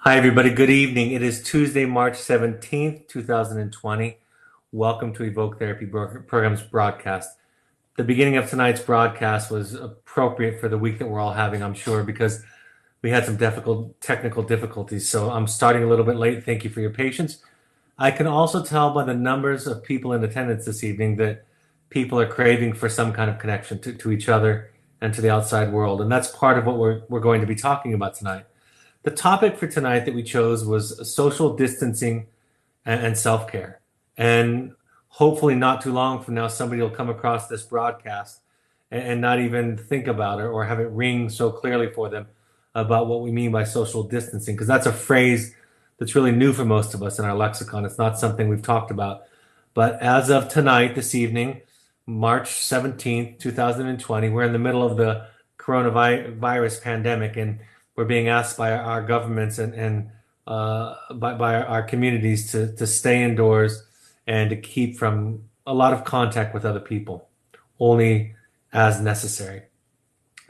Hi, everybody. Good evening. It is Tuesday, March 17th, 2020. Welcome to Evoke Therapy Program's broadcast. The beginning of tonight's broadcast was appropriate for the week that we're all having, I'm sure, because we had some difficult technical difficulties. So I'm starting a little bit late. Thank you for your patience. I can also tell by the numbers of people in attendance this evening that people are craving for some kind of connection to each other and to the outside world. And that's part of what we're going to be talking about tonight. The topic for tonight that we chose was social distancing and self-care. And hopefully, not too long from now, somebody will come across this broadcast and not even think about it or have it ring so clearly for them about what we mean by social distancing, because that's a phrase that's really new for most of us in our lexicon. It's not something we've talked about. But as of tonight, this evening, March 17th, 2020, we're in the middle of the coronavirus pandemic, and we're being asked by our governments and by our communities to stay indoors and to keep from a lot of contact with other people, only as necessary.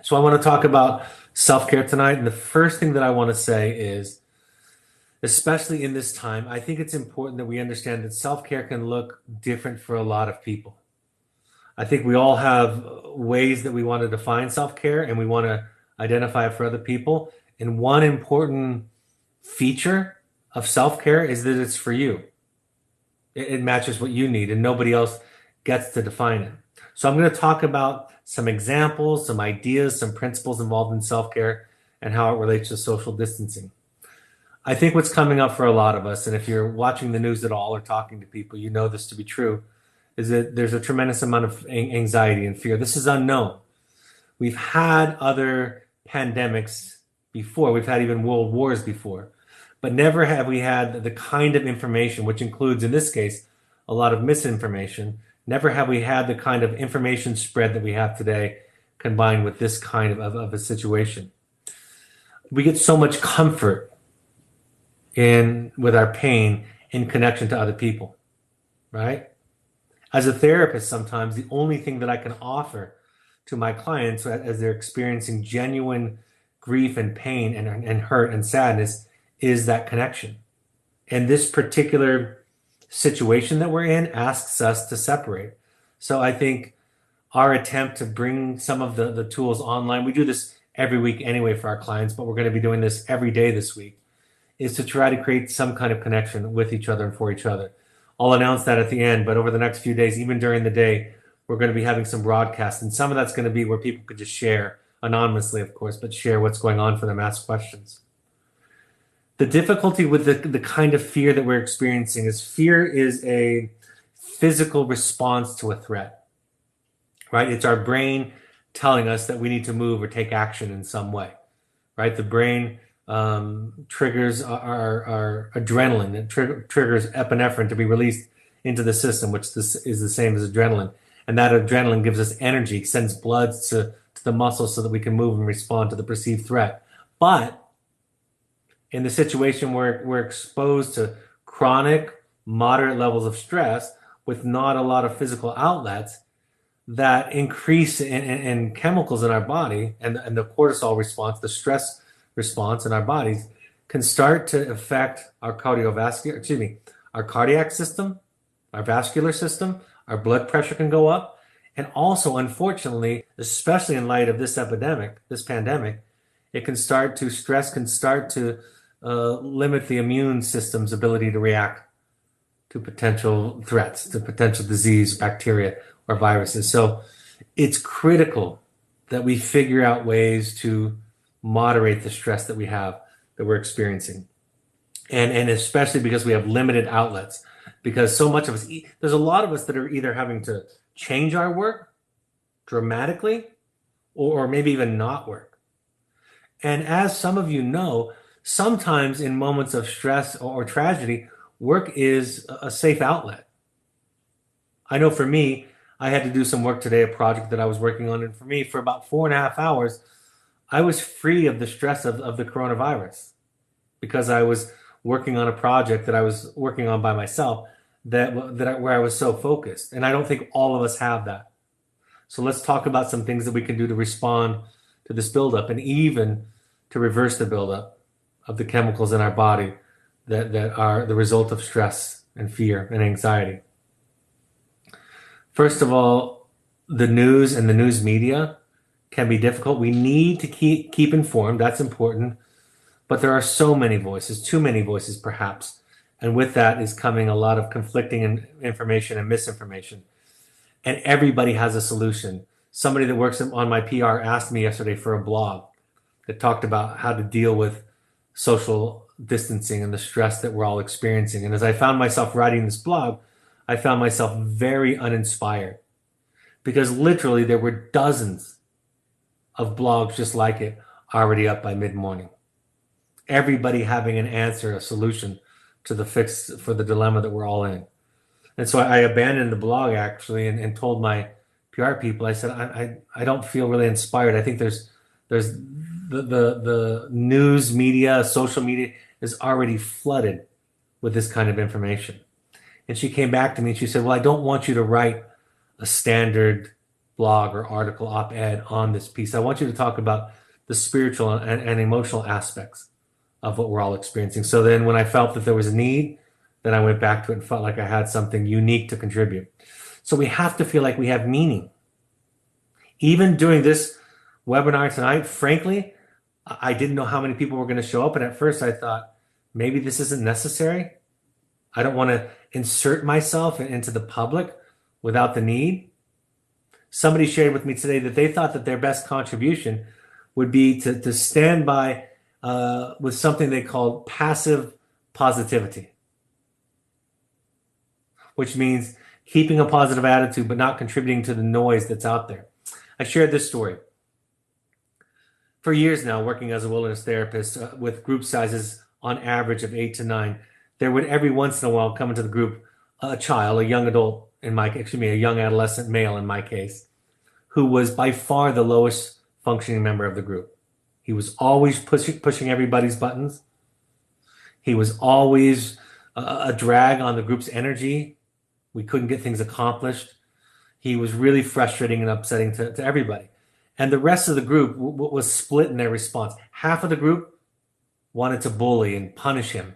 So I want to talk about self-care tonight. And the first thing that I want to say is, especially in this time, I think it's important that we understand that self-care can look different for a lot of people. I think we all have ways that we want to define self-care and we want to identify it for other people. And one important feature of self-care is that it's for you. It matches what you need, and nobody else gets to define it. So I'm going to talk about some examples, some ideas, some principles involved in self-care and how it relates to social distancing. I think what's coming up for a lot of us, and if you're watching the news at all or talking to people, you know this to be true, is that there's a tremendous amount of anxiety and fear. This is unknown. We've had other pandemics before. We've had even world wars before, but never have we had the kind of information, which includes, in this case, a lot of misinformation. Never have we had the kind of information spread that we have today combined with this kind of a situation. We get so much comfort in with our pain in connection to other people, right? As a therapist, sometimes the only thing that I can offer to my clients as they're experiencing genuine grief and pain and hurt and sadness is that connection. And this particular situation that we're in asks us to separate. So I think our attempt to bring some of the tools online, we do this every week anyway for our clients, but we're going to be doing this every day this week, is to try to create some kind of connection with each other and for each other. I'll announce that at the end, but over the next few days, even during the day, we're going to be having some broadcasts, and some of that's going to be where people could just share, anonymously, of course, but share what's going on for them, ask questions. The difficulty with the kind of fear that we're experiencing is fear is a physical response to a threat, right? It's our brain telling us that we need to move or take action in some way, right? The brain triggers our adrenaline. It triggers epinephrine to be released into the system, which this is the same as adrenaline. And that adrenaline gives us energy, sends blood to the muscles so that we can move and respond to the perceived threat. But in the situation where we're exposed to chronic, moderate levels of stress with not a lot of physical outlets, that increase in chemicals in our body and the cortisol response, the stress response in our bodies, can start to affect our our cardiac system, our vascular system. Our blood pressure can go up. And also, unfortunately, especially in light of this pandemic, stress can start to limit the immune system's ability to react to potential threats, to potential disease, bacteria, or viruses. So it's critical that we figure out ways to moderate the stress that we're experiencing. And especially because we have limited outlets, because so much of us, there's a lot of us that are either having to change our work dramatically or maybe even not work. And as some of you know, sometimes in moments of stress or tragedy, work is a safe outlet. I know for me, I had to do some work today, a project that I was working on. And for me, for about 4.5 hours, I was free of the stress of the coronavirus because I was working on a project that I was working on by myself where I was so focused. And I don't think all of us have that. So let's talk about some things that we can do to respond to this buildup and even to reverse the buildup of the chemicals in our body that are the result of stress and fear and anxiety. First of all, the news and the news media can be difficult. We need to keep informed. That's important. But there are so many voices, too many voices perhaps. And with that is coming a lot of conflicting information and misinformation. And everybody has a solution. Somebody that works on my PR asked me yesterday for a blog that talked about how to deal with social distancing and the stress that we're all experiencing. And as I found myself writing this blog, I found myself very uninspired because literally there were dozens of blogs just like it already up by mid-morning. Everybody having an answer, a solution to the fix for the dilemma that we're all in. And so I abandoned the blog actually and told my PR people, I said, I don't feel really inspired. I think there's the news media, social media is already flooded with this kind of information. And she came back to me and she said, well, I don't want you to write a standard blog or article, op-ed on this piece. I want you to talk about the spiritual and emotional aspects of what we're all experiencing. So then when I felt that there was a need, then I went back to it and felt like I had something unique to contribute. So we have to feel like we have meaning. Even during this webinar tonight, frankly, I didn't know how many people were going to show up. And at first I thought, maybe this isn't necessary. I don't want to insert myself into the public without the need. Somebody shared with me today that they thought that their best contribution would be to stand by with something they called passive positivity, which means keeping a positive attitude but not contributing to the noise that's out there. I shared this story. For years now, working as a wilderness therapist with group sizes on average of 8 to 9, there would every once in a while come into the group a child, a young adult, a young adolescent male in my case, who was by far the lowest functioning member of the group. He was always pushing everybody's buttons. He was always a drag on the group's energy. We couldn't get things accomplished. He was really frustrating and upsetting to everybody. And the rest of the group was split in their response. Half of the group wanted to bully and punish him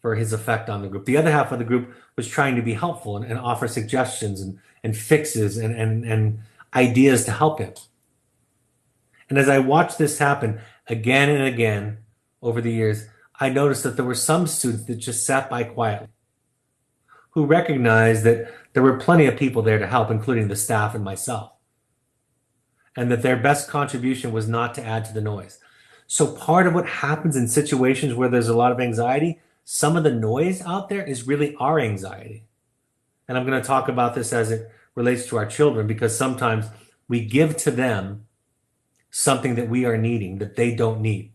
for his effect on the group. The other half of the group was trying to be helpful and offer suggestions and fixes and ideas to help him. And as I watched this happen again and again over the years, I noticed that there were some students that just sat by quietly, who recognized that there were plenty of people there to help, including the staff and myself, and that their best contribution was not to add to the noise. So part of what happens in situations where there's a lot of anxiety, some of the noise out there is really our anxiety. And I'm going to talk about this as it relates to our children, because sometimes we give to them something that we are needing that they don't need.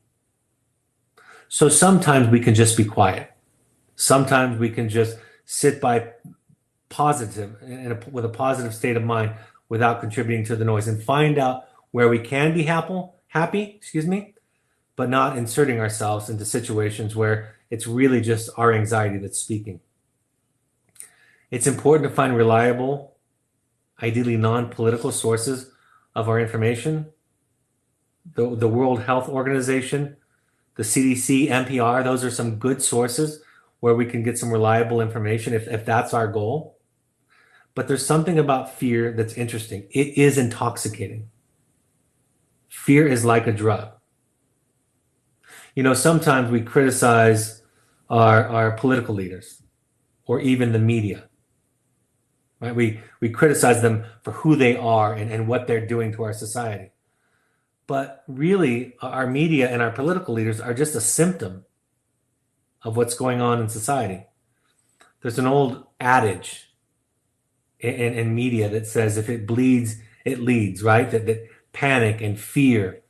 So sometimes we can just be quiet. Sometimes we can just sit by positive with a positive state of mind without contributing to the noise and find out where we can be happy, but not inserting ourselves into situations where it's really just our anxiety that's speaking. It's important to find reliable, ideally non-political sources of our information. The World Health Organization, the CDC, NPR, those are some good sources where we can get some reliable information if that's our goal. But there's something about fear that's interesting. It is intoxicating. Fear is like a drug. You know, sometimes we criticize our political leaders or even the media. Right? We criticize them for who they are and what they're doing to our society. But really, our media and our political leaders are just a symptom of what's going on in society. There's an old adage in media that says if it bleeds, it leads, right? That panic and fear,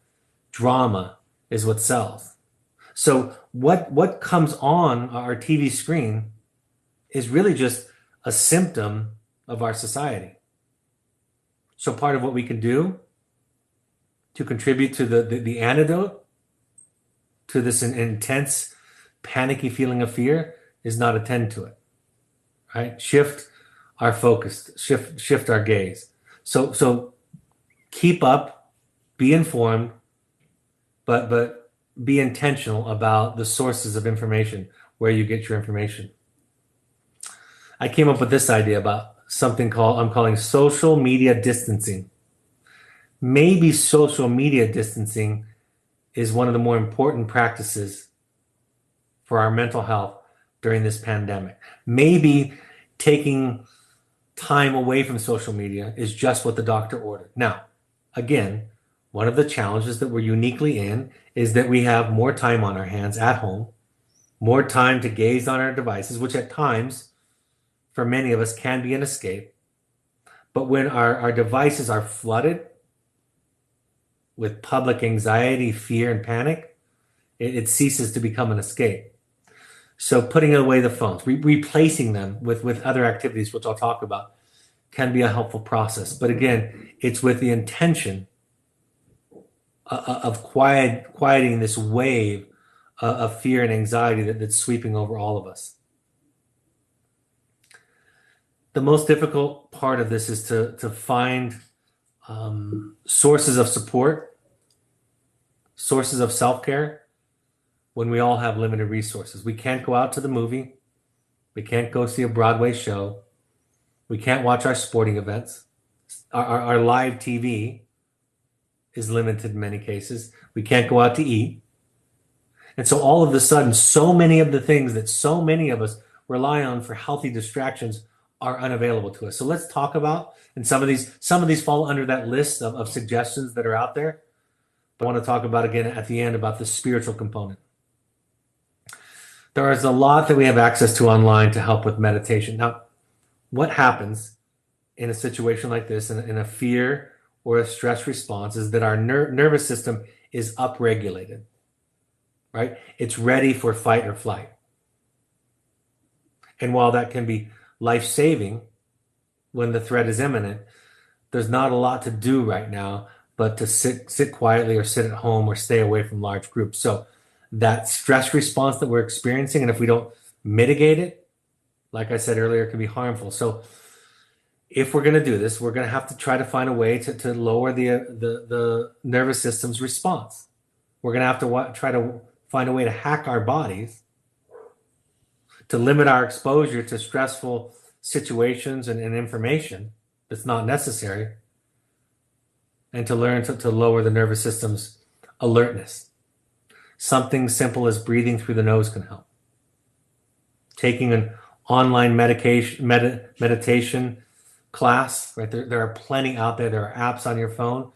drama is what sells. So what comes on our TV screen is really just a symptom of our society. So part of what we can do to contribute to the antidote to this intense, panicky feeling of fear is not attend to it, right? Shift our focus, shift our gaze. So keep up, be informed, but be intentional about the sources of information, where you get your information. I came up with this idea about something I'm calling social media distancing. Maybe social media distancing is one of the more important practices for our mental health during this pandemic. Maybe taking time away from social media is just what the doctor ordered. Now, again, one of the challenges that we're uniquely in is that we have more time on our hands at home, more time to gaze on our devices, which at times, for many of us, can be an escape. But when our devices are flooded with public anxiety, fear, and panic, it ceases to become an escape. So putting away the phones, replacing them with other activities, which I'll talk about, can be a helpful process. But again, it's with the intention of quieting this wave of fear and anxiety that's sweeping over all of us. The most difficult part of this is to find sources of support, sources of self-care, when we all have limited resources. We can't go out to the movie. We can't go see a Broadway show. We can't watch our sporting events. Our live TV is limited in many cases. We can't go out to eat. And so all of a sudden, so many of the things that so many of us rely on for healthy distractions are unavailable to us. So let's talk about, and some of these fall under that list of suggestions that are out there. But I want to talk about again at the end about the spiritual component. There is a lot that we have access to online to help with meditation. Now, what happens in a situation like this, in a fear or a stress response, is that our nervous system is upregulated, right? It's ready for fight or flight. And while that can be life-saving when the threat is imminent, there's not a lot to do right now but to sit quietly or sit at home or stay away from large groups. So that stress response that we're experiencing, and if we don't mitigate it, like I said earlier, it can be harmful. So if we're going to do this, we're going to have to try to find a way to lower the nervous system's response. We're going to have to try to find a way to hack our bodies to limit our exposure to stressful situations and information that's not necessary, and to learn to lower the nervous system's alertness. Something simple as breathing through the nose can help. Taking an online meditation class, right? There are plenty out there. There are apps on your phone.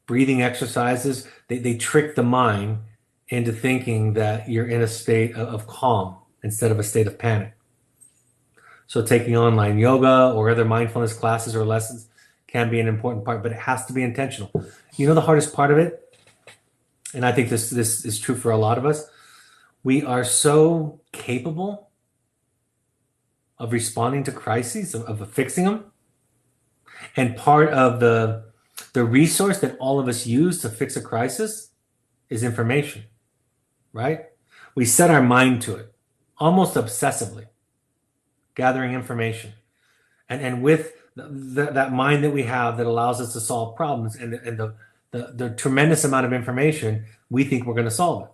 Breathing exercises, they trick the mind into thinking that you're in a state of calm instead of a state of panic. So taking online yoga or other mindfulness classes or lessons can be an important part, but it has to be intentional. You know the hardest part of it? And I think this is true for a lot of us. We are so capable of responding to crises, of fixing them. And part of the resource that all of us use to fix a crisis is information, right? We set our mind to it, almost obsessively, gathering information. And with that mind that we have that allows us to solve problems and the tremendous amount of information, we think we're going to solve it.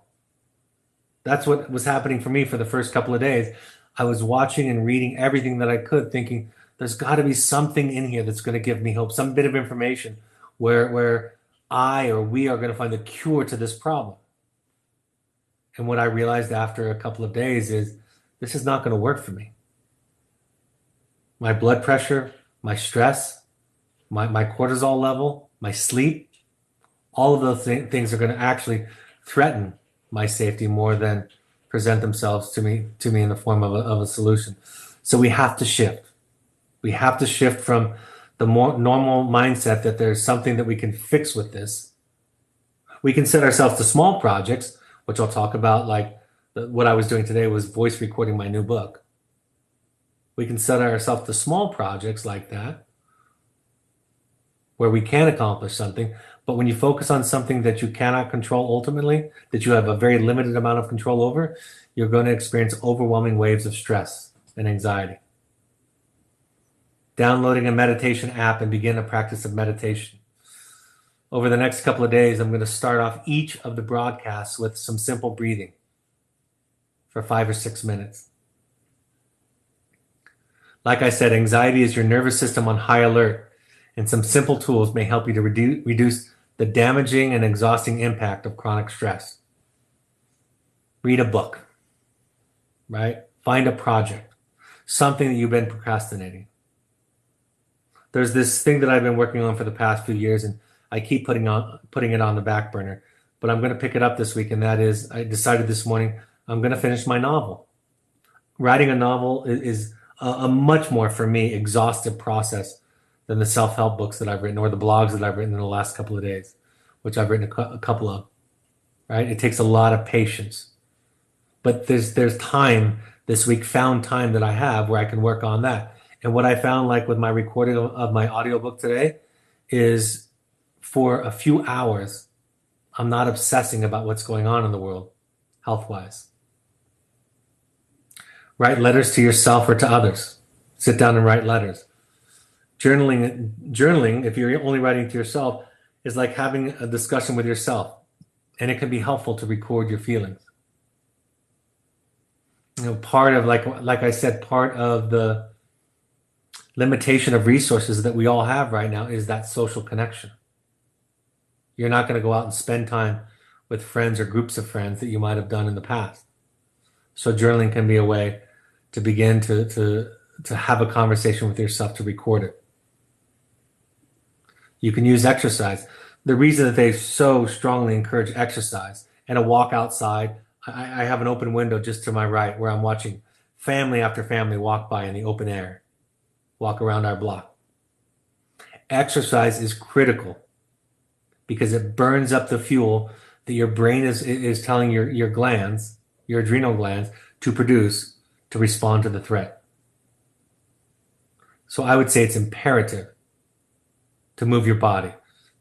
That's what was happening for me for the first couple of days. I was watching and reading everything that I could, thinking there's got to be something in here that's going to give me hope, some bit of information where I or we are going to find the cure to this problem. And what I realized after a couple of days is this is not going to work for me. My blood pressure, my stress, my cortisol level, my sleep, all of those things are going to actually threaten my safety more than present themselves to me in the form of a solution. So we have to shift. We have to shift from the more normal mindset that there's something that we can fix with this. We can set ourselves to small projects, which I'll talk about, like what I was doing today was voice recording my new book. We can set ourselves to small projects like that, where we can accomplish something. But when you focus on something that you cannot control ultimately, that you have a very limited amount of control over, you're going to experience overwhelming waves of stress and anxiety. Downloading a meditation app and begin a practice of meditation. Over the next couple of days, I'm going to start off each of the broadcasts with some simple breathing for 5 or 6 minutes. Like I said, anxiety is your nervous system on high alert, and some simple tools may help you to reduce the damaging and exhausting impact of chronic stress. Read a book, right? Find a project, something that you've been procrastinating. There's this thing that I've been working on for the past few years, and I keep putting it on the back burner, but I'm going to pick it up this week, and that is, I decided this morning I'm going to finish my novel. Writing a novel is a much more, for me, exhaustive process than the self-help books that I've written or the blogs that I've written in the last couple of days, which I've written a couple of, right? It takes a lot of patience. But there's time this week, found time that I have where I can work on that. And what I found, like with my recording of my audiobook today, is for a few hours, I'm not obsessing about what's going on in the world, health-wise. Write letters to yourself or to others. Sit down and write letters. Journaling, if you're only writing to yourself, is like having a discussion with yourself, and it can be helpful to record your feelings. Part of, like I said, part of the limitation of resources that we all have right now is that social connection. You're not going to go out and spend time with friends or groups of friends that you might have done in the past. So journaling can be a way to begin to have a conversation with yourself, to record it. You can use exercise. The reason that they so strongly encourage exercise and a walk outside, I have an open window just to my right where I'm watching family after family walk by in the open air, walk around our block. Exercise is critical because it burns up the fuel that your brain is telling your glands, your adrenal glands, to produce to respond to the threat. So I would say it's imperative to move your body,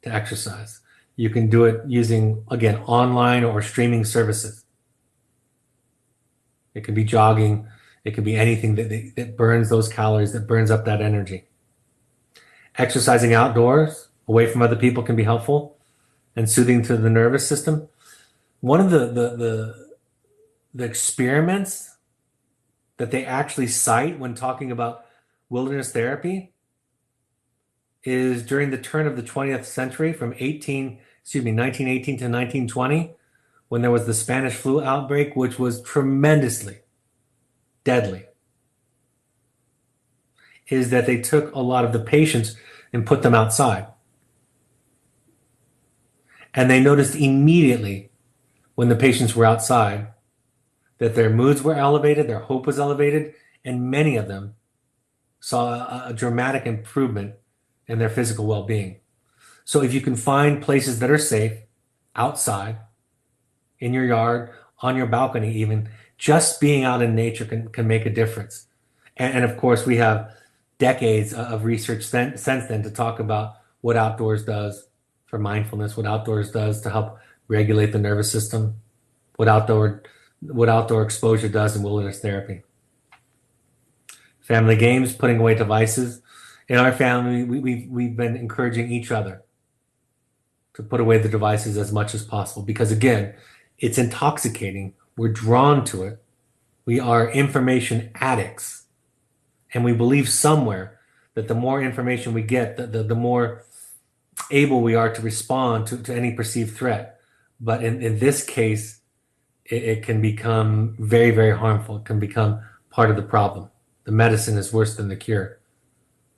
to exercise. You can do it using, again, online or streaming services. It can be jogging. It can be anything that burns those calories, that burns up that energy. Exercising outdoors, away from other people, can be helpful and soothing to the nervous system. One of the experiments that they actually cite when talking about wilderness therapy is during the turn of the 20th century, from 1918 to 1920, when there was the Spanish flu outbreak, which was tremendously deadly, is that they took a lot of the patients and put them outside. And they noticed immediately when the patients were outside that their moods were elevated, their hope was elevated, and many of them saw a dramatic improvement in their physical well-being. So if you can find places that are safe, outside, in your yard, on your balcony even, just being out in nature can make a difference. And of course, we have decades of research since then to talk about what outdoors does for mindfulness, what outdoors does to help regulate the nervous system, what outdoor exposure does in wilderness therapy. Family games, putting away devices. In our family, we've been encouraging each other to put away the devices as much as possible because, again, it's intoxicating. We're drawn to it. We are information addicts. And we believe somewhere that the more information we get, the more able we are to respond to any perceived threat. But in this case, it can become very, very harmful. It can become part of the problem. The medicine is worse than the cure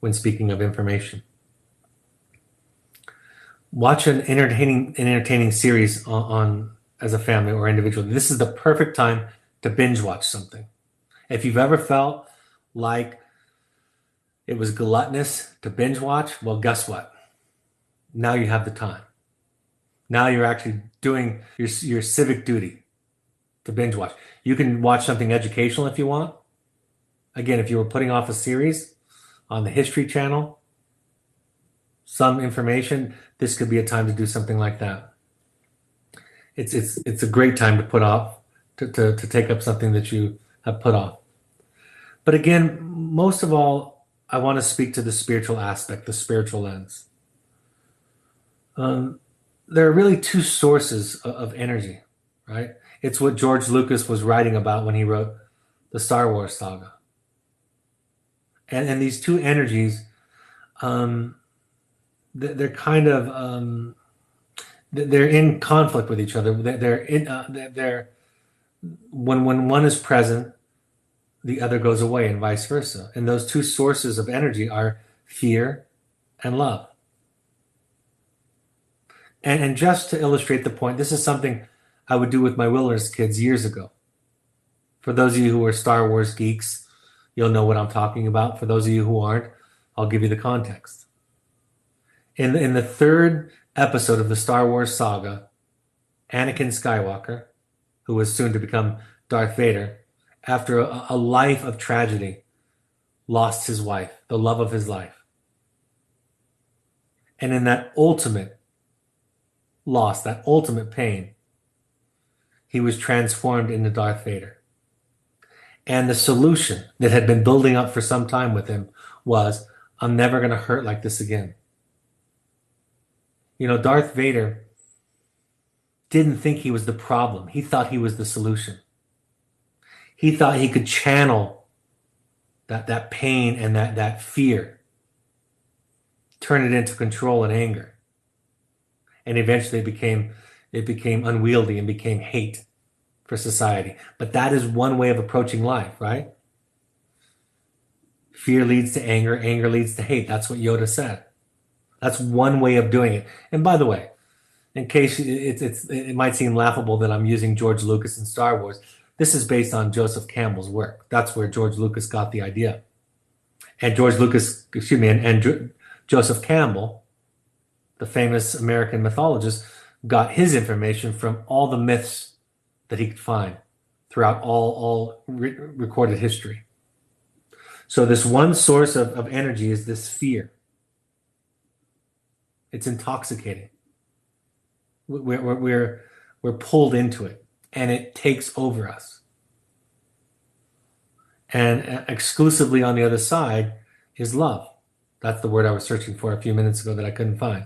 when speaking of information. Watch an entertaining series on as a family or individual. This is the perfect time to binge watch something. If you've ever felt like it was gluttonous to binge watch, well, guess what? Now you have the time. Now you're actually doing your civic duty to binge watch. You can watch something educational if you want. Again, if you were putting off a series on the History Channel, some information, this could be a time to do something like that. It's a great time to put off, to take up something that you have put off. But again, most of all, I want to speak to the spiritual aspect, the spiritual lens. Um, there are really two sources of energy, right? It's what George Lucas was writing about when he wrote the Star Wars saga. And these two energies, um, they're kind of they're in conflict with each other. They're when one is present, the other goes away, and vice versa. And those two sources of energy are fear and love. And just to illustrate the point, this is something I would do with my wilderness kids years ago. For those of you who are Star Wars geeks, you'll know what I'm talking about. For those of you who aren't, I'll give you the context. In the third episode of the Star Wars saga, Anakin Skywalker, who was soon to become Darth Vader, after a life of tragedy, lost his wife, the love of his life. And in that ultimate loss, that ultimate pain, he was transformed into Darth Vader. And the solution that had been building up for some time with him was, I'm never going to hurt like this again. You know, Darth Vader didn't think he was the problem. He thought he was the solution. He thought he could channel that pain and that fear, turn it into control and anger. And eventually it became unwieldy and became hate for society. But that is one way of approaching life, right? Fear leads to anger, anger leads to hate. That's what Yoda said. That's one way of doing it. And by the way, in case it might seem laughable that I'm using George Lucas and Star Wars, this is based on Joseph Campbell's work. That's where George Lucas got the idea. And Joseph Campbell, the famous American mythologist, got his information from all the myths that he could find throughout all recorded history. So this one source of energy is this fear. It's intoxicating. We're pulled into it, and it takes over us. And exclusively on the other side is love. That's the word I was searching for a few minutes ago that I couldn't find.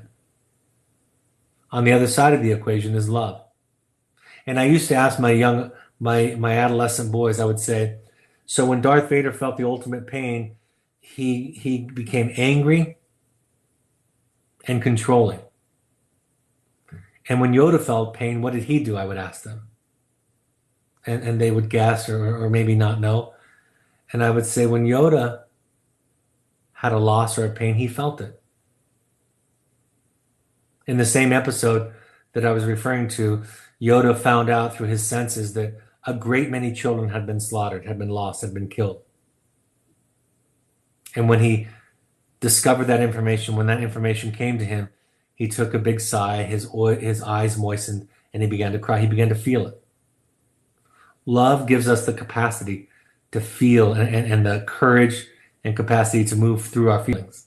On the other side of the equation is love. And I used to ask my adolescent boys, I would say, so when Darth Vader felt the ultimate pain, he became angry and controlling. And when Yoda felt pain, what did he do? I would ask them. And they would guess or maybe not know. And I would say, when Yoda had a loss or a pain, he felt it. In the same episode that I was referring to, Yoda found out through his senses that a great many children had been slaughtered, had been lost, had been killed. And when he discovered that information, when that information came to him, he took a big sigh, his eyes moistened, and he began to cry. He began to feel it. Love gives us the capacity to feel and the courage and capacity to move through our feelings.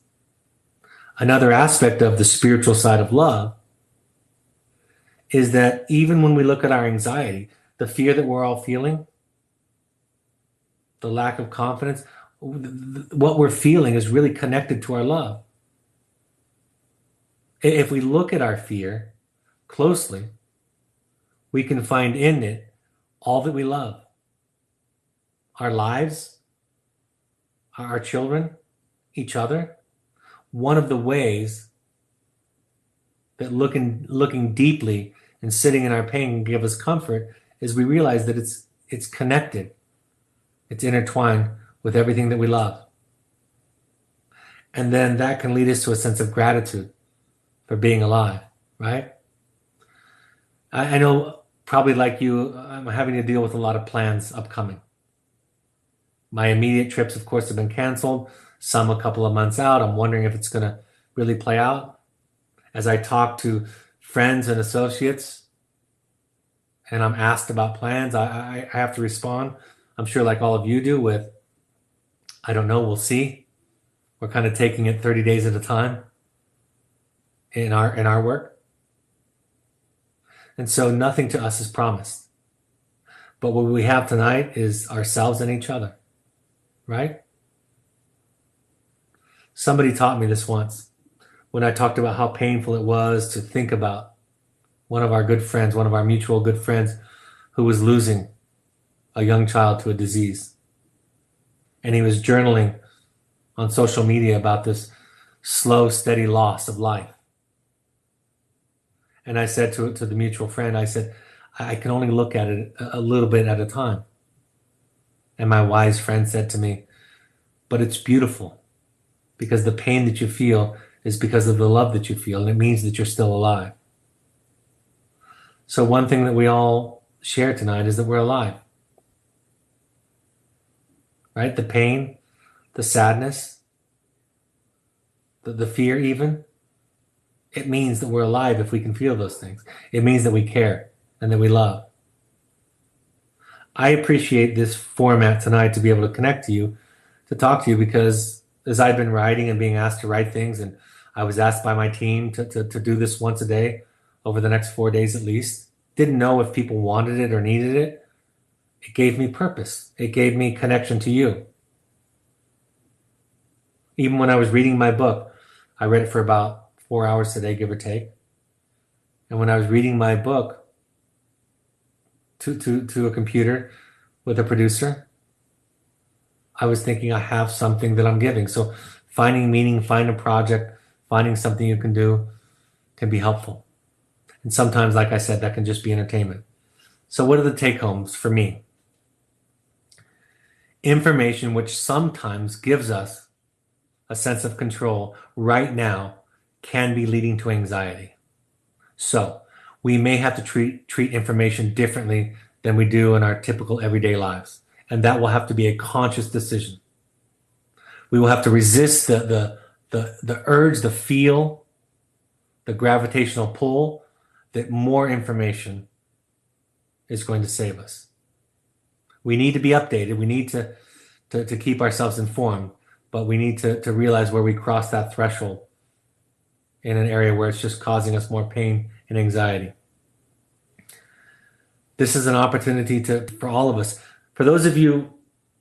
Another aspect of the spiritual side of love is that even when we look at our anxiety, the fear that we're all feeling, the lack of confidence, what we're feeling is really connected to our love. If we look at our fear closely, we can find in it all that we love. Our lives, our children, each other. One of the ways that looking deeply and sitting in our pain can give us comfort is we realize that it's connected. It's intertwined with everything that we love. And then that can lead us to a sense of gratitude for being alive, right? I know, probably like you, I'm having to deal with a lot of plans upcoming. My immediate trips, of course, have been canceled, some a couple of months out. I'm wondering if it's going to really play out. As I talk to friends and associates and I'm asked about plans, I have to respond. I'm sure like all of you do with, I don't know, we'll see. We're kind of taking it 30 days at a time in our work. And so nothing to us is promised. But what we have tonight is ourselves and each other, right? Somebody taught me this once. when I talked about how painful it was to think about one of our good friends, one of our mutual good friends, who was losing a young child to a disease. And he was journaling on social media about this slow, steady loss of life. And I said to the mutual friend, I said, I can only look at it a little bit at a time. And my wise friend said to me, but it's beautiful, because the pain that you feel is because of the love that you feel, and it means that you're still alive. So one thing that we all share tonight is that we're alive. Right? The pain, the sadness, the fear even, it means that we're alive if we can feel those things. It means that we care and that we love. I appreciate this format tonight to be able to connect to you, to talk to you, because as I've been writing and being asked to write things, and I was asked by my team to do this once a day over the next 4 days at least, didn't know if people wanted it or needed it. It gave me purpose. It gave me connection to you. Even when I was reading my book, I read it for about 4 hours today, give or take. And when I was reading my book to a computer with a producer, I was thinking, I have something that I'm giving. So finding meaning, find a project, finding something you can do can be helpful. And sometimes, like I said, that can just be entertainment. So what are the take-homes for me? Information which sometimes gives us a sense of control right now can be leading to anxiety. So we may have to treat information differently than we do in our typical everyday lives. And that will have to be a conscious decision. We will have to resist the urge, the feel, the gravitational pull that more information is going to save us. We need to be updated. We need to keep ourselves informed, but we need to realize where we cross that threshold in an area where it's just causing us more pain and anxiety. This is an opportunity for all of us. For those of you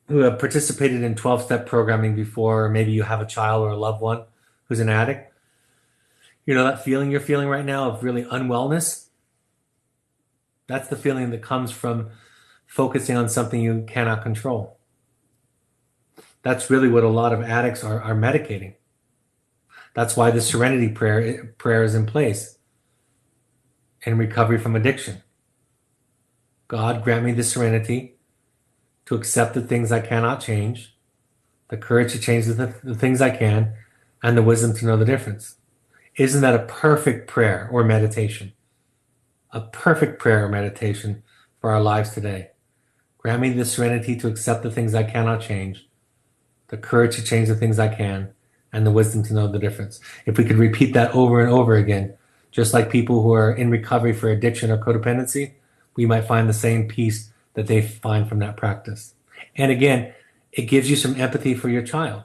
who have participated in 12-step programming before, or maybe you have a child or a loved one who's an addict, you know that feeling you're feeling right now of really unwellness? That's the feeling that comes from focusing on something you cannot control. That's really what a lot of addicts are medicating. That's why the Serenity prayer is in place in recovery from addiction. God, grant me the serenity to accept the things I cannot change, the courage to change the things I can, and the wisdom to know the difference. Isn't that a perfect prayer or meditation? A perfect prayer or meditation for our lives today. Grant me the serenity to accept the things I cannot change, the courage to change the things I can, and the wisdom to know the difference. If we could repeat that over and over again, just like people who are in recovery for addiction or codependency, we might find the same peace that they find from that practice. And again, it gives you some empathy for your child.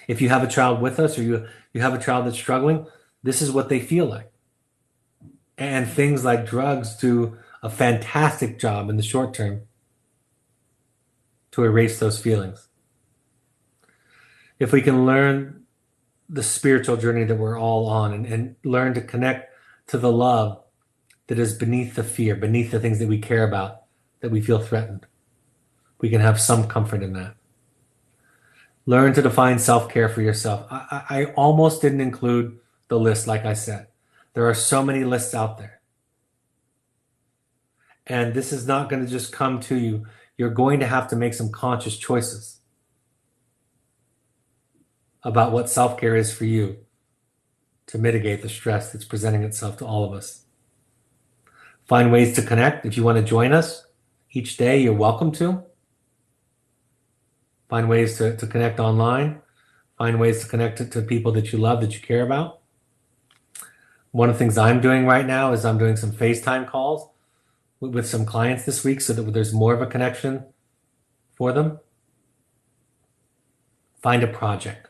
If you have a child with us, or you have a child that's struggling, this is what they feel like. And things like drugs do a fantastic job in the short term to erase those feelings. If we can learn the spiritual journey that we're all on, and learn to connect to the love that is beneath the fear, beneath the things that we care about, that we feel threatened, we can have some comfort in that. Learn to define self-care for yourself. I almost didn't include the list, like I said. There are so many lists out there. And this is not going to just come to you. You're going to have to make some conscious choices about what self-care is for you to mitigate the stress that's presenting itself to all of us. Find ways to connect. If you want to join us each day, you're welcome to. Find ways to connect online. Find ways to connect to people that you love, that you care about. One of the things I'm doing right now is I'm doing some FaceTime calls with some clients this week so that there's more of a connection for them. Find a project,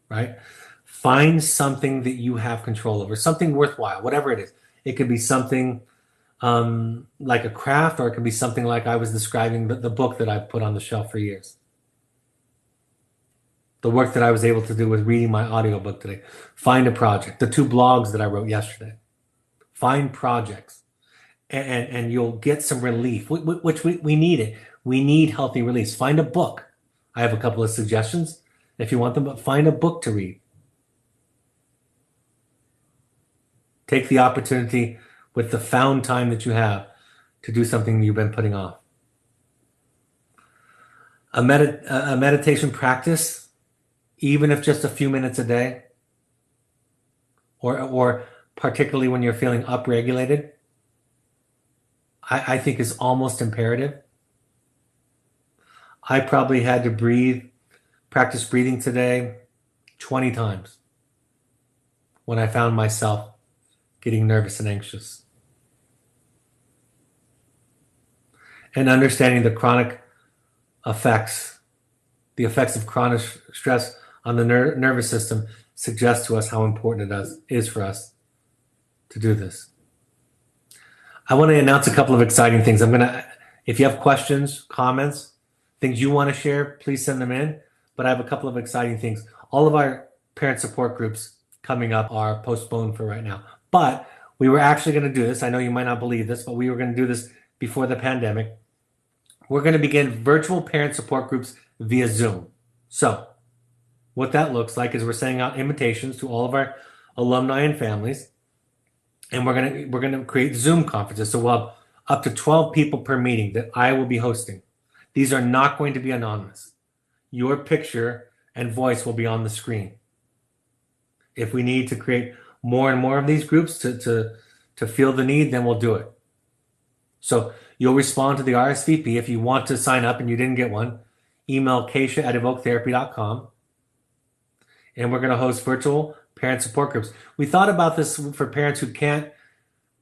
right? Find something that you have control over, something worthwhile, whatever it is. It could be something like a craft, or it could be something like I was describing the book that I've put on the shelf for years. the work that I was able to do with reading my audiobook today. Find a project. The 2 blogs that I wrote yesterday. Find projects, and you'll get some relief, which we need it. We need healthy release. Find a book. I have a couple of suggestions if you want them, but find a book to read. Take the opportunity with the found time that you have to do something you've been putting off. A meditation practice, even if just a few minutes a day, or particularly when you're feeling upregulated, I think is almost imperative. I probably had to practice breathing today 20 times when I found myself getting nervous and anxious. And understanding the effects of chronic stress on the nervous system suggests to us how important it is for us to do this. I want to announce a couple of exciting things. If you have questions, comments, things you want to share, please send them in. But I have a couple of exciting things. All of our parent support groups coming up are postponed for right now. But we were actually going to do this. I know you might not believe this, but we were going to do this before the pandemic. We're going to begin virtual parent support groups via Zoom. So what that looks like is we're sending out invitations to all of our alumni and families, and we're going to create Zoom conferences. So we'll have up to 12 people per meeting that I will be hosting. These are not going to be anonymous. Your picture and voice will be on the screen. If we need to create more and more of these groups to feel the need, then we'll do it. So you'll respond to the RSVP. If you want to sign up and you didn't get one, email keisha@evoketherapy.com. And we're going to host virtual parent support groups. We thought about this for parents who can't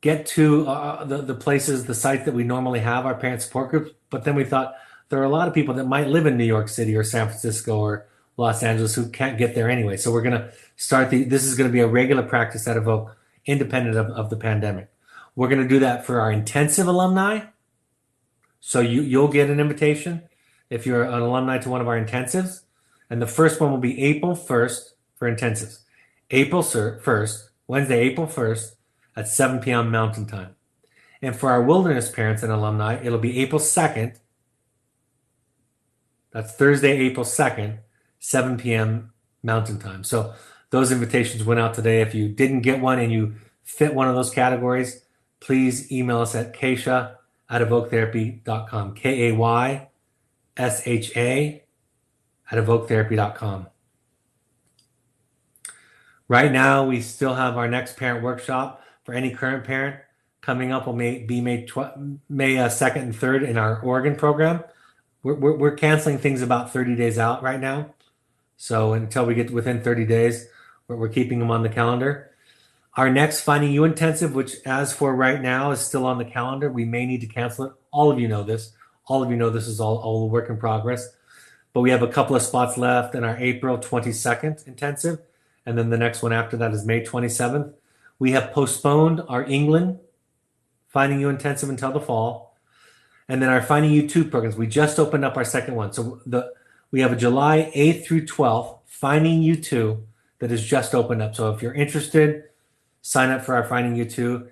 get to the places, the sites that we normally have our parent support groups. But then we thought there are a lot of people that might live in New York City or San Francisco or Los Angeles who can't get there anyway. So we're going to start this is going to be a regular practice at Evoke, independent of the pandemic. We're going to do that for our intensive alumni. So you'll get an invitation if you're an alumni to one of our intensives. And the first one will be April 1st for intensives. April 1st, Wednesday, April 1st at 7 p.m. Mountain Time. And for our wilderness parents and alumni, it'll be April 2nd. That's Thursday, April 2nd, 7 p.m. Mountain Time. So those invitations went out today. If you didn't get one and you fit one of those categories, please email us at keisha@evoketherapy.com. KAYSHA@evoketherapy.com. Right now, we still have our next parent workshop for any current parent coming up. Will be May 2nd and 3rd in our Oregon program. We're canceling things about 30 days out right now. So until we get within 30 days, we're keeping them on the calendar. Our next Finding You intensive, which as for right now is still on the calendar, we may need to cancel it. All of you know this. All of you know this is all a work in progress. But we have a couple of spots left in our April 22nd intensive. And then the next one after that is May 27th. We have postponed our England Finding You intensive until the fall. And then our Finding You 2 programs, we just opened up our second one. So we have a July 8th through 12th Finding You 2 that is just opened up. So if you're interested, sign up for our Finding You 2.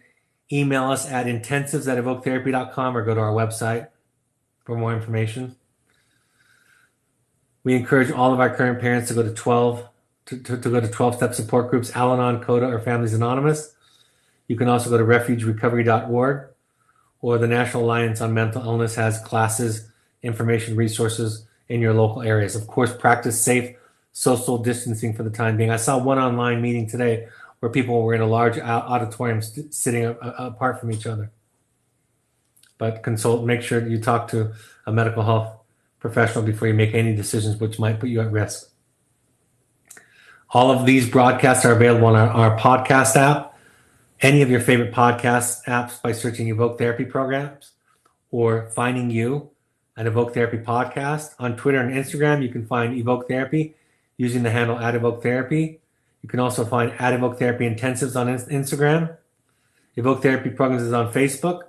Email us at intensives@evoketherapy.com or go to our website for more information. We encourage all of our current parents to go to 12 12-step support groups, Al-Anon, CODA, or Families Anonymous. You can also go to refugerecovery.org, or the National Alliance on Mental Illness has classes, information, resources in your local areas. Of course, practice safe social distancing for the time being. I saw one online meeting today where people were in a large auditorium sitting apart from each other. But make sure you talk to a mental health professional before you make any decisions which might put you at risk. All of these broadcasts are available on our podcast app, any of your favorite podcast apps by searching Evoke Therapy Programs or Finding You, an Evoke Therapy podcast. On Twitter and Instagram, you can find Evoke Therapy using the handle @EvokeTherapy. You can also find @Evoke Therapy Intensives on Instagram. Evoke Therapy Programs is on Facebook,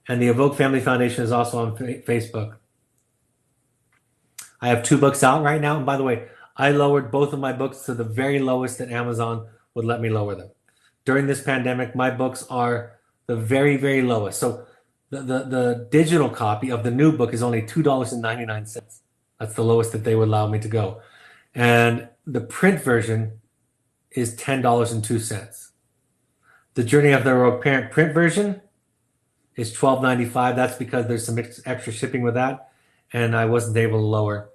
and the Evoke Family Foundation is also on Facebook. I have 2 books out right now. And by the way, I lowered both of my books to the very lowest that Amazon would let me lower them. During this pandemic, my books are the very, very lowest. So the digital copy of the new book is only $2.99. That's the lowest that they would allow me to go. And the print version is $10.02. The Journey of the Heroic Parent print version is $12.95. That's because there's some extra shipping with that. And I wasn't able to lower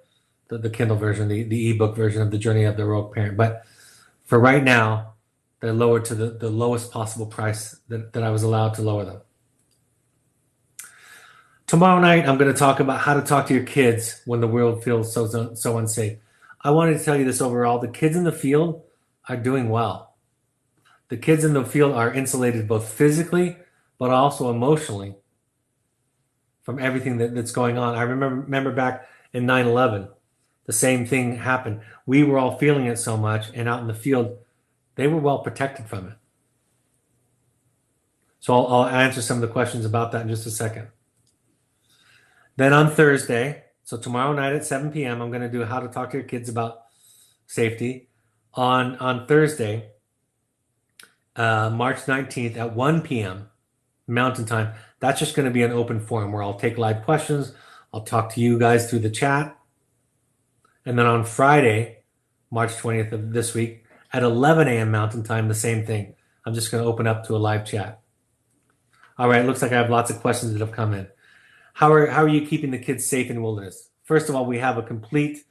the Kindle version, the ebook version of The Journey of the Heroic Parent. But for right now, they're lowered to the lowest possible price that I was allowed to lower them. Tomorrow night, I'm going to talk about how to talk to your kids when the world feels so unsafe. I wanted to tell you this overall. The kids in the field are doing well. The kids in the field are insulated both physically, but also emotionally from everything that's going on. I remember back in 9/11, the same thing happened. We were all feeling it so much, and out in the field, they were well protected from it. So I'll answer some of the questions about that in just a second. Then on Thursday, so tomorrow night at 7 p.m., I'm going to do how to talk to your kids about safety. On Thursday, March 19th at 1 p.m. Mountain Time, that's just going to be an open forum where I'll take live questions. I'll talk to you guys through the chat. And then on Friday, March 20th of this week, at 11 a.m. Mountain Time, the same thing. I'm just going to open up to a live chat. All right, looks like I have lots of questions that have come in. How are you keeping the kids safe in the wilderness? First of all, we have a complete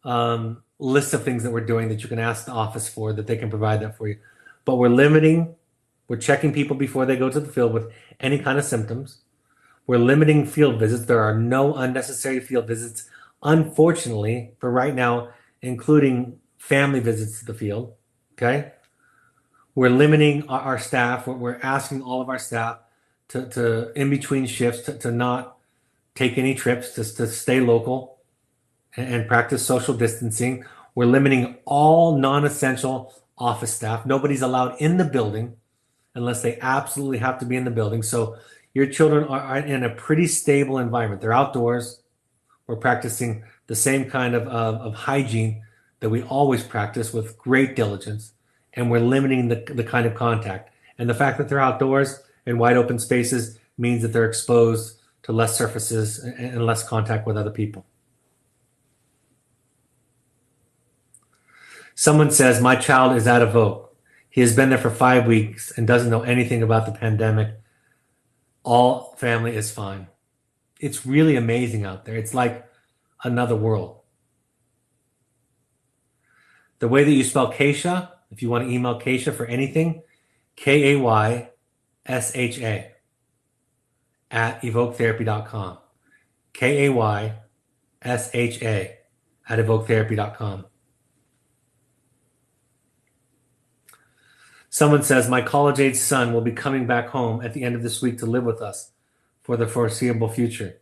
list of things that we're doing that you can ask the office for, that they can provide that for you. But we're checking people before they go to the field with any kind of symptoms. We're limiting field visits. There are no unnecessary field visits, unfortunately, for right now, including family visits to the field. Okay? We're limiting our staff. We're asking all of our staff to in between shifts, to not take any trips, to stay local and practice social distancing. We're limiting all non-essential office staff. Nobody's allowed in the building unless they absolutely have to be in the building. So your children are in a pretty stable environment. They're outdoors. We're practicing the same kind of hygiene that we always practice with great diligence. And we're limiting the kind of contact. And the fact that they're outdoors in wide open spaces means that they're exposed to less surfaces and less contact with other people. Someone says, my child is at Evoke. He has been there for 5 weeks and doesn't know anything about the pandemic. All family is fine. It's really amazing out there. It's like another world. The way that you spell Kaysha, if you want to email Kaysha for anything, Kaysha at evoketherapy.com. Kaysha at evoketherapy.com. Someone says, my college-age son will be coming back home at the end of this week to live with us for the foreseeable future.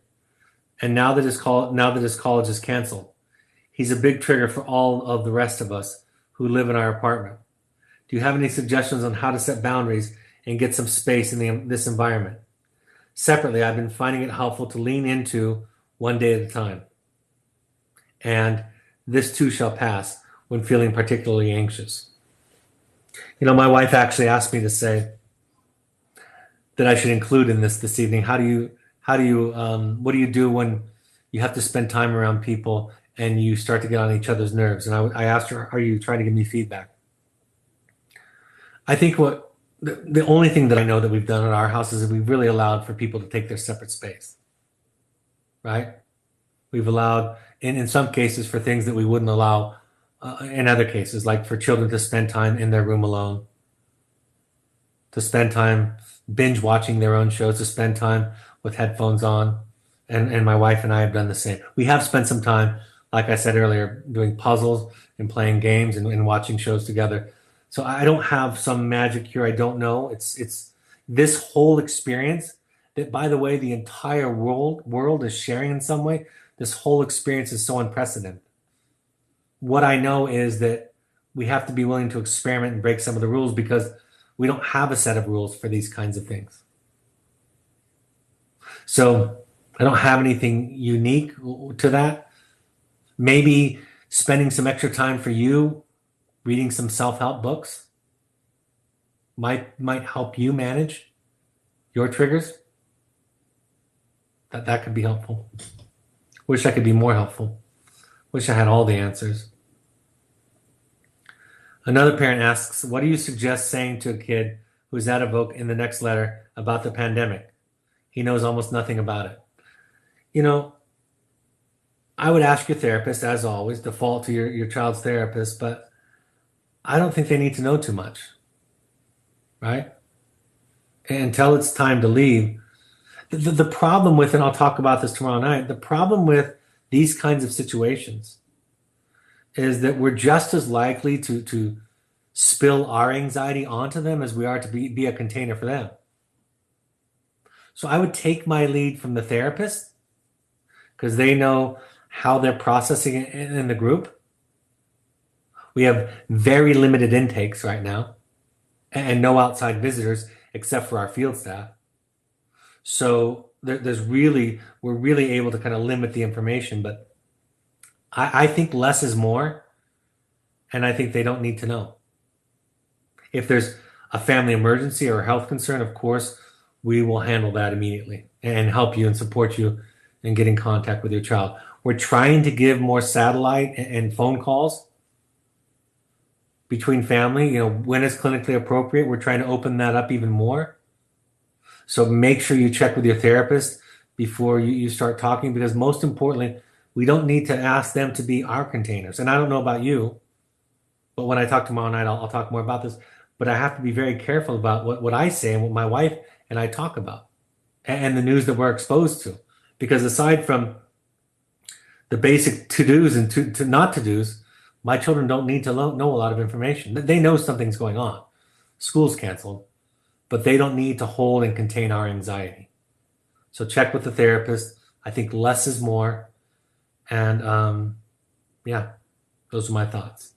And now that his college is canceled, he's a big trigger for all of the rest of us who live in our apartment. Do you have any suggestions on how to set boundaries and get some space in this environment? Separately, I've been finding it helpful to lean into one day at a time. And this too shall pass when feeling particularly anxious. You know, my wife actually asked me to say that I should include in this evening. What do you do when you have to spend time around people and you start to get on each other's nerves? And I asked her, are you trying to give me feedback? I think the only thing that I know that we've done at our house is that we've really allowed for people to take their separate space, right? We've allowed, in some cases, for things that we wouldn't allow in other cases, like for children to spend time in their room alone, to spend time binge watching their own shows, to spend time with headphones on. And my wife and I have done the same. We have spent some time, like I said earlier, doing puzzles and playing games and watching shows together. So I don't have some magic here. I don't know. It's this whole experience that, by the way, the entire world is sharing in some way. This whole experience is so unprecedented. What I know is that we have to be willing to experiment and break some of the rules because we don't have a set of rules for these kinds of things. So I don't have anything unique to that. Maybe Spending some extra time for you, reading some self-help books might help you manage your triggers. That could be helpful. Wish I could be more helpful. Wish I had all the answers. Another parent asks, what do you suggest saying to a kid who's at Evoke in the next letter about the pandemic? He knows almost nothing about it. You know, I would ask your therapist, as always, default to your child's therapist, but I don't think they need to know too much, right? Until it's time to leave. The problem with, and I'll talk about this tomorrow night, the problem with these kinds of situations is that we're just as likely to spill our anxiety onto them as we are to be a container for them. So I would take my lead from the therapist because they know how they're processing it in the group. We have very limited intakes right now and no outside visitors except for our field staff. So we're really able to kind of limit the information, but I think less is more, and I think they don't need to know. If there's a family emergency or a health concern, of course, we will handle that immediately and help you and support you in getting contact with your child. We're trying to give more satellite and phone calls between family, when it's clinically appropriate. We're trying to open that up even more. So make sure you check with your therapist before you start talking, because most importantly, we don't need to ask them to be our containers. And I don't know about you, but when I talk tomorrow night, I'll talk more about this. But I have to be very careful about what I say and what my wife and I talk about and the news that we're exposed to. Because aside from the basic to-dos and to not to-dos, my children don't need to know a lot of information. They know something's going on. School's canceled, but they don't need to hold and contain our anxiety. So check with the therapist. I think less is more. And yeah, those are my thoughts.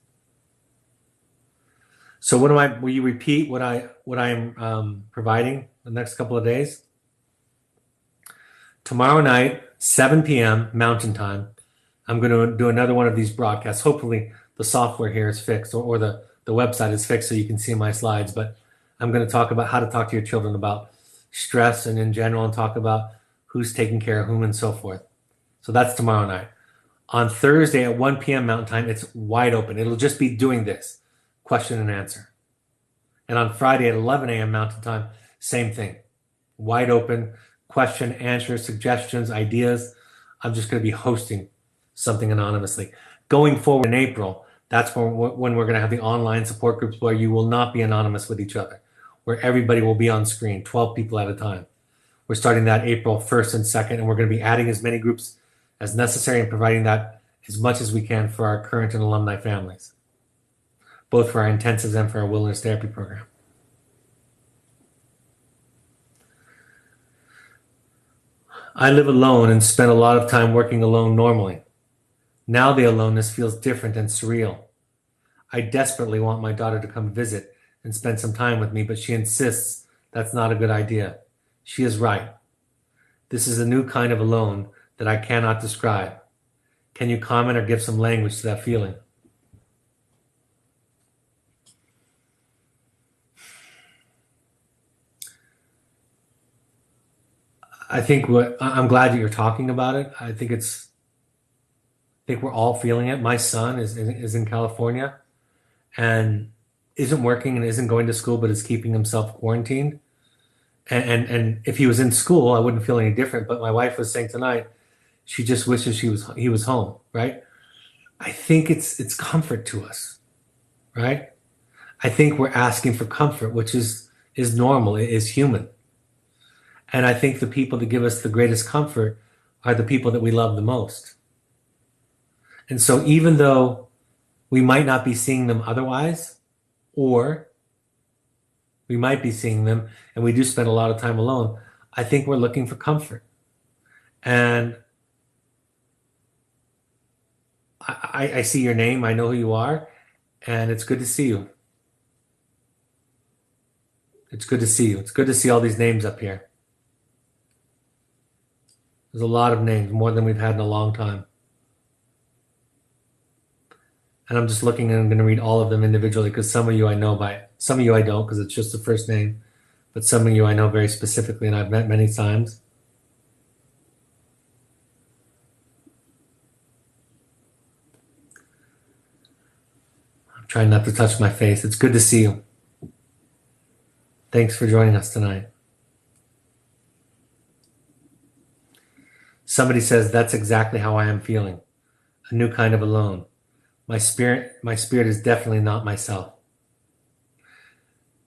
So will you repeat what I'm providing the next couple of days? Tomorrow night, 7 p.m. Mountain Time, I'm going to do another one of these broadcasts. Hopefully the software here is fixed or the website is fixed so you can see my slides. But I'm going to talk about how to talk to your children about stress and in general, and talk about who's taking care of whom and so forth. So that's tomorrow night. On Thursday at 1 p.m. Mountain Time, it's wide open. It'll just be doing this, question and answer. And on Friday at 11 a.m. Mountain Time, same thing. Wide open, question, answer, suggestions, ideas. I'm just going to be hosting something anonymously. Going forward in April, that's when we're going to have the online support groups where you will not be anonymous with each other, where everybody will be on screen, 12 people at a time. We're starting that April 1st and 2nd, and we're going to be adding as many groups as necessary and providing that as much as we can for our current and alumni families, both for our intensives and for our wilderness therapy program. I live alone and spend a lot of time working alone normally. Now the aloneness feels different and surreal. I desperately want my daughter to come visit and spend some time with me, but she insists that's not a good idea. She is right. This is a new kind of alone that I cannot describe. Can you comment or give some language to that feeling? I'm glad that you're talking about it. I think we're all feeling it. My son is in California and isn't working and isn't going to school, but is keeping himself quarantined. And if he was in school, I wouldn't feel any different. But my wife was saying tonight, she just wishes he was home, right? I think it's comfort to us, right? I think we're asking for comfort, which is normal, is human. And I think the people that give us the greatest comfort are the people that we love the most. And so even though we might not be seeing them otherwise, or we might be seeing them and we do spend a lot of time alone, I think we're looking for comfort. And I see your name, I know who you are, and it's good to see you. It's good to see you. It's good to see all these names up here. There's a lot of names, more than we've had in a long time. And I'm just looking and I'm going to read all of them individually because some of you I know by, some of you I don't because it's just the first name, but some of you I know very specifically and I've met many times. I'm trying not to touch my face. It's good to see you. Thanks for joining us tonight. Somebody says, that's exactly how I am feeling. A new kind of alone. My spirit is definitely not myself.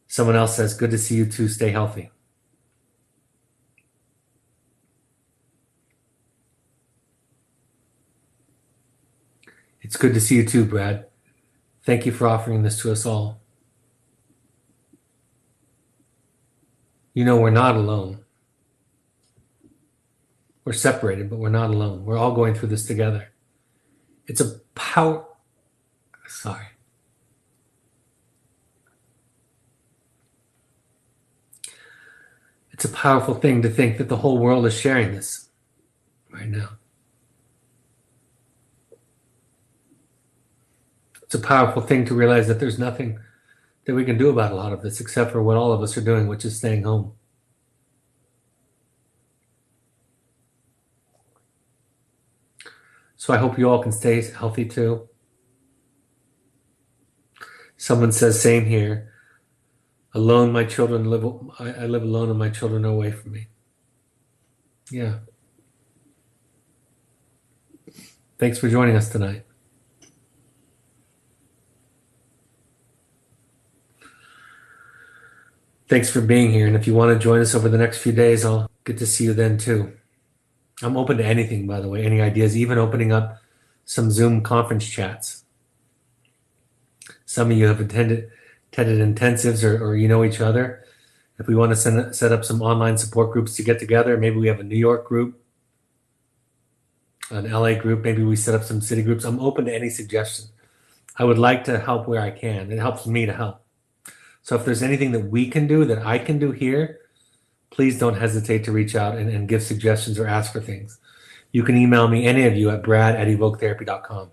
Someone else says, good to see you too. Stay healthy. It's good to see you too, Brad. Thank you for offering this to us all. You know, we're not alone. We're separated, but we're not alone. We're all going through this together. It's a power. Sorry. It's a powerful thing to think that the whole world is sharing this right now. It's a powerful thing to realize that there's nothing that we can do about a lot of this except for what all of us are doing, which is staying home. So I hope you all can stay healthy too. Someone says, same here. Alone, my children live. I live alone, and my children are away from me. Yeah. Thanks for joining us tonight. Thanks for being here. And if you want to join us over the next few days, I'll get to see you then too. I'm open to anything, by the way, any ideas, even opening up some Zoom conference chats. Some of you have attended intensives or you know each other. If we want to set up some online support groups to get together, maybe we have a New York group, an LA group, maybe we set up some city groups. I'm open to any suggestion. I would like to help where I can. It helps me to help. So if there's anything that we can do, that I can do here, please don't hesitate to reach out and give suggestions or ask for things. You can email me, any of you, at brad@evoketherapy.com.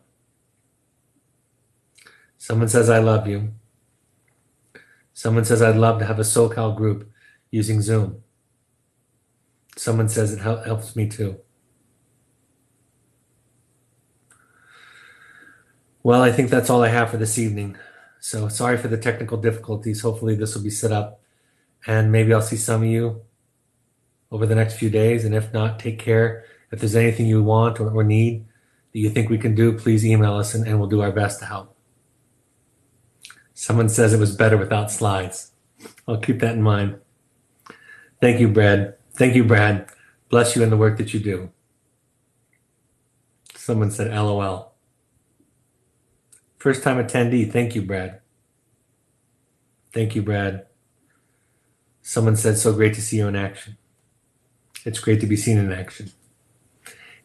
Someone says, I love you. Someone says, I'd love to have a SoCal group using Zoom. Someone says it helps me too. Well, I think that's all I have for this evening. So sorry for the technical difficulties. Hopefully this will be set up. And maybe I'll see some of you over the next few days. And if not, take care. If there's anything you want or need that you think we can do, please email us and we'll do our best to help. Someone says it was better without slides. I'll keep that in mind. Thank you, Brad. Thank you, Brad. Bless you in the work that you do. Someone said LOL. First time attendee. Thank you, Brad. Thank you, Brad. Someone said, so great to see you in action. It's great to be seen in action.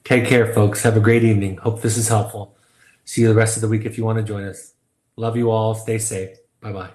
Take care, folks. Have a great evening. Hope this is helpful. See you the rest of the week if you want to join us. Love you all. Stay safe. Bye-bye.